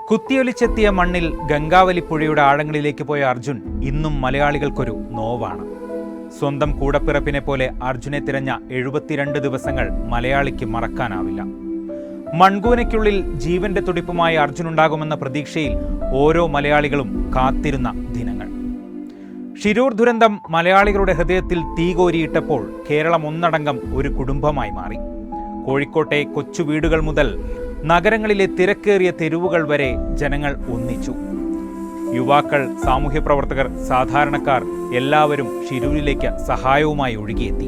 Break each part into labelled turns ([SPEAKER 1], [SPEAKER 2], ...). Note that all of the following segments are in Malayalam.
[SPEAKER 1] കുത്തിയൊലിച്ചെത്തിയ മണ്ണിൽ ഗംഗാവലിപ്പുഴയുടെ ആഴങ്ങളിലേക്ക് പോയ അർജുൻ ഇന്നും മലയാളികൾക്കൊരു നോവാണ്. സ്വന്തം കൂടപ്പിറപ്പിനെ പോലെ അർജുനെ തിരഞ്ഞ 72 ദിവസങ്ങൾ മലയാളിക്ക് മറക്കാനാവില്ല. മൺകൂനയ്ക്കുള്ളിൽ ജീവന്റെ തുടിപ്പുമായി അർജുനുണ്ടാകുമെന്ന പ്രതീക്ഷയിൽ ഓരോ മലയാളികളും കാത്തിരുന്ന ദിനങ്ങൾ. ഷിരൂർ ദുരന്തം മലയാളികളുടെ ഹൃദയത്തിൽ തീകോരിയിട്ടപ്പോൾ കേരളം ഒന്നടങ്കം ഒരു കുടുംബമായി മാറി. കോഴിക്കോട്ടെ കൊച്ചു വീടുകൾ മുതൽ നഗരങ്ങളിലെ തിരക്കേറിയ തെരുവുകൾ വരെ ജനങ്ങൾ ഒന്നിച്ചു. യുവാക്കൾ, സാമൂഹ്യ പ്രവർത്തകർ, സാധാരണക്കാർ എല്ലാവരും ഷിരൂരിലേക്ക് സഹായവുമായി ഒഴുകിയെത്തി.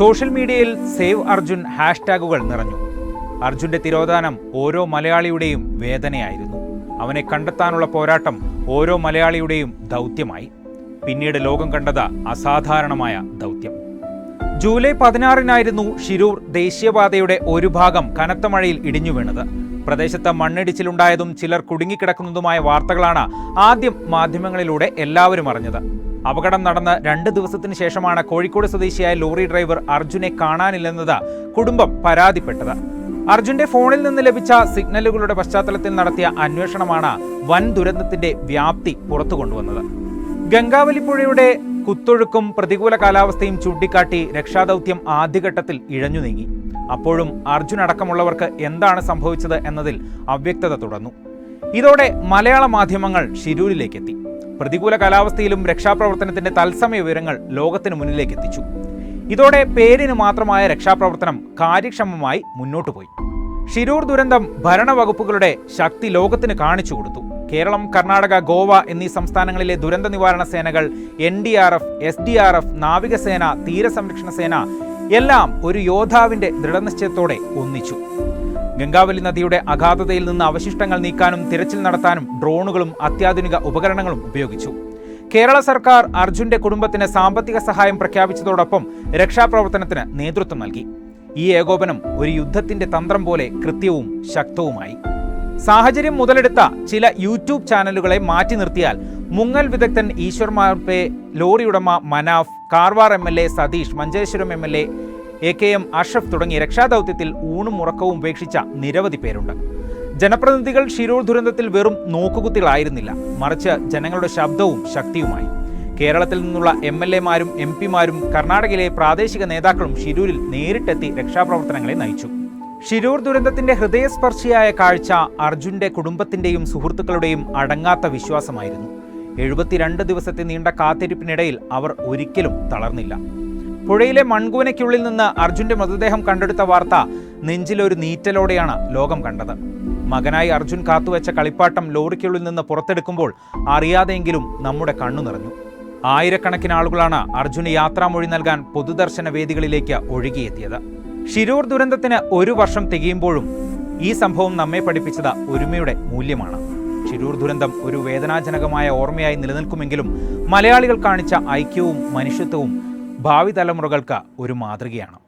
[SPEAKER 1] സോഷ്യൽ മീഡിയയിൽ സേവ് അർജുൻ ഹാഷ്ടാഗുകൾ നിറഞ്ഞു. അർജുന്റെ തിരോധാനം ഓരോ മലയാളിയുടെയും വേദനയായിരുന്നു. അവനെ കണ്ടെത്താനുള്ള പോരാട്ടം ഓരോ മലയാളിയുടെയും ദൗത്യമായി. പിന്നീട് ലോകം കണ്ടത് അസാധാരണമായ ദൗത്യം. ജൂലൈ 16-നായിരുന്നു ഷിരൂർ ദേശീയപാതയുടെ ഒരു ഭാഗം കനത്ത മഴയിൽ ഇടിഞ്ഞു വീണത്. പ്രദേശത്ത് മണ്ണിടിച്ചിലുണ്ടായതും ചിലർ കുടുങ്ങിക്കിടക്കുന്നതുമായ വാർത്തകളാണ് ആദ്യം മാധ്യമങ്ങളിലൂടെ എല്ലാവരും അറിഞ്ഞത്. അപകടം നടന്ന് 2 ദിവസത്തിന് ശേഷമാണ് കോഴിക്കോട് സ്വദേശിയായ ലോറി ഡ്രൈവർ അർജുനെ കാണാനില്ലെന്നത് കുടുംബം പരാതിപ്പെട്ടത്. അർജുന്റെ ഫോണിൽ നിന്ന് ലഭിച്ച സിഗ്നലുകളുടെ പശ്ചാത്തലത്തിൽ നടത്തിയ അന്വേഷണമാണ് വൻ ദുരന്തത്തിന്റെ വ്യാപ്തി പുറത്തു കൊണ്ടുവന്നത്. ഗംഗാവലിപ്പുഴയുടെ കുത്തൊഴുക്കും പ്രതികൂല കാലാവസ്ഥയും ചൂണ്ടിക്കാട്ടി രക്ഷാദൗത്യം ആദ്യഘട്ടത്തിൽ ഇഴഞ്ഞു നീങ്ങി. അപ്പോഴും അർജുൻ അടക്കമുള്ളവർക്ക് എന്താണ് സംഭവിച്ചത് എന്നതിൽ അവ്യക്തത തുടർന്നു. ഇതോടെ മലയാള മാധ്യമങ്ങൾ ഷിരൂരിലേക്കെത്തി. പ്രതികൂല കാലാവസ്ഥയിലും രക്ഷാപ്രവർത്തനത്തിന്റെ തത്സമയ വിവരങ്ങൾ ലോകത്തിന് മുന്നിലേക്ക് എത്തിച്ചു. ഇതോടെ പേരിന് മാത്രമായ രക്ഷാപ്രവർത്തനം കാര്യക്ഷമമായി മുന്നോട്ടു പോയി. ഷിരൂർ ദുരന്തം ഭരണവകുപ്പുകളുടെ ശക്തി ലോകത്തിന് കാണിച്ചു കൊടുത്തു. കേരളം, കർണാടക, ഗോവ എന്നീ സംസ്ഥാനങ്ങളിലെ ദുരന്ത നിവാരണ സേനകൾ, NDRF, SDRF, നാവികസേന, തീരസംരക്ഷണ സേന എല്ലാം ഒരു യോദ്ധാവിന്റെ ദൃഢനിശ്ചയത്തോടെ ഒന്നിച്ചു. ഗംഗാവലി നദിയുടെ അഗാധതയിൽ നിന്ന് അവശിഷ്ടങ്ങൾ നീക്കാനും തിരച്ചിൽ നടത്താനും ഡ്രോണുകളും അത്യാധുനിക ഉപകരണങ്ങളും ഉപയോഗിച്ചു. കേരള സർക്കാർ അർജുന്റെ കുടുംബത്തിന് സാമ്പത്തിക സഹായം പ്രഖ്യാപിച്ചതോടൊപ്പം രക്ഷാപ്രവർത്തനത്തിന് നേതൃത്വം നൽകി. ഈ ഏകോപനം ഒരു യുദ്ധത്തിന്റെ തന്ത്രം പോലെ കൃത്യവും ശക്തവുമായി. സാഹചര്യം മുതലെടുത്ത ചില യൂട്യൂബ് ചാനലുകളെ മാറ്റി നിർത്തിയാൽ മുങ്ങൽ വിദഗ്ധൻ ഈശ്വർ മാർപ്പെ, ലോറി ഉടമ Manaf, Karwar MLA Satheesh, Manjeshwaram MLA AKM Ashraf തുടങ്ങിയ രക്ഷാദൗത്യത്തിൽ ഊണും ഉറക്കവും ഉപേക്ഷിച്ച നിരവധി പേരുണ്ട്. ജനപ്രതിനിധികൾ ഷിരൂർ ദുരന്തത്തിൽ വെറും നോക്കുകുത്തികളായിരുന്നില്ല, മറിച്ച് ജനങ്ങളുടെ ശബ്ദവും ശക്തിയുമായി. കേരളത്തിൽ നിന്നുള്ള MLA-മാരും MP-മാരും കർണാടകയിലെ പ്രാദേശിക നേതാക്കളും ഷിരൂരിൽ നേരിട്ടെത്തി രക്ഷാപ്രവർത്തനങ്ങളെ നയിച്ചു. ഷിരൂർ ദുരന്തത്തിന്റെ ഹൃദയസ്പർശിയായ കാഴ്ച അർജുന്റെ കുടുംബത്തിന്റെയും സുഹൃത്തുക്കളുടെയും അടങ്ങാത്ത വിശ്വാസമായിരുന്നു. 72 ദിവസത്തെ നീണ്ട കാത്തിരിപ്പിനിടയിൽ അവർ ഒരിക്കലും തളർന്നില്ല. പുഴയിലെ മൺകൂനയ്ക്കുള്ളിൽ നിന്ന് അർജുന്റെ മൃതദേഹം കണ്ടെടുത്ത വാർത്ത നെഞ്ചിലൊരു നീറ്റലോടെയാണ് ലോകം കണ്ടത്. മകനായി അർജുൻ കാത്തുവെച്ച കളിപ്പാട്ടം ലോറിക്കുള്ളിൽ നിന്ന് പുറത്തെടുക്കുമ്പോൾ അറിയാതെയെങ്കിലും നമ്മുടെ കണ്ണു നിറഞ്ഞു. ആയിരക്കണക്കിന് ആളുകളാണ് അർജുന് യാത്രാമൊഴി നൽകാൻ പൊതുദർശന വേദികളിലേക്ക് ഒഴുകിയെത്തിയത്. ഷിരൂർ ദുരന്തത്തിന് 1 വർഷം തികയുമ്പോഴും ഈ സംഭവം നമ്മെ പഠിപ്പിച്ചത് ഒരുമയുടെ മൂല്യമാണ്. ഷിരൂർ ദുരന്തം ഒരു വേദനാജനകമായ ഓർമ്മയായി നിലനിൽക്കുമെങ്കിലും മലയാളികൾ കാണിച്ച ഐക്യവും മനുഷ്യത്വവും ഭാവി തലമുറകൾക്ക് ഒരു മാതൃകയാണ്.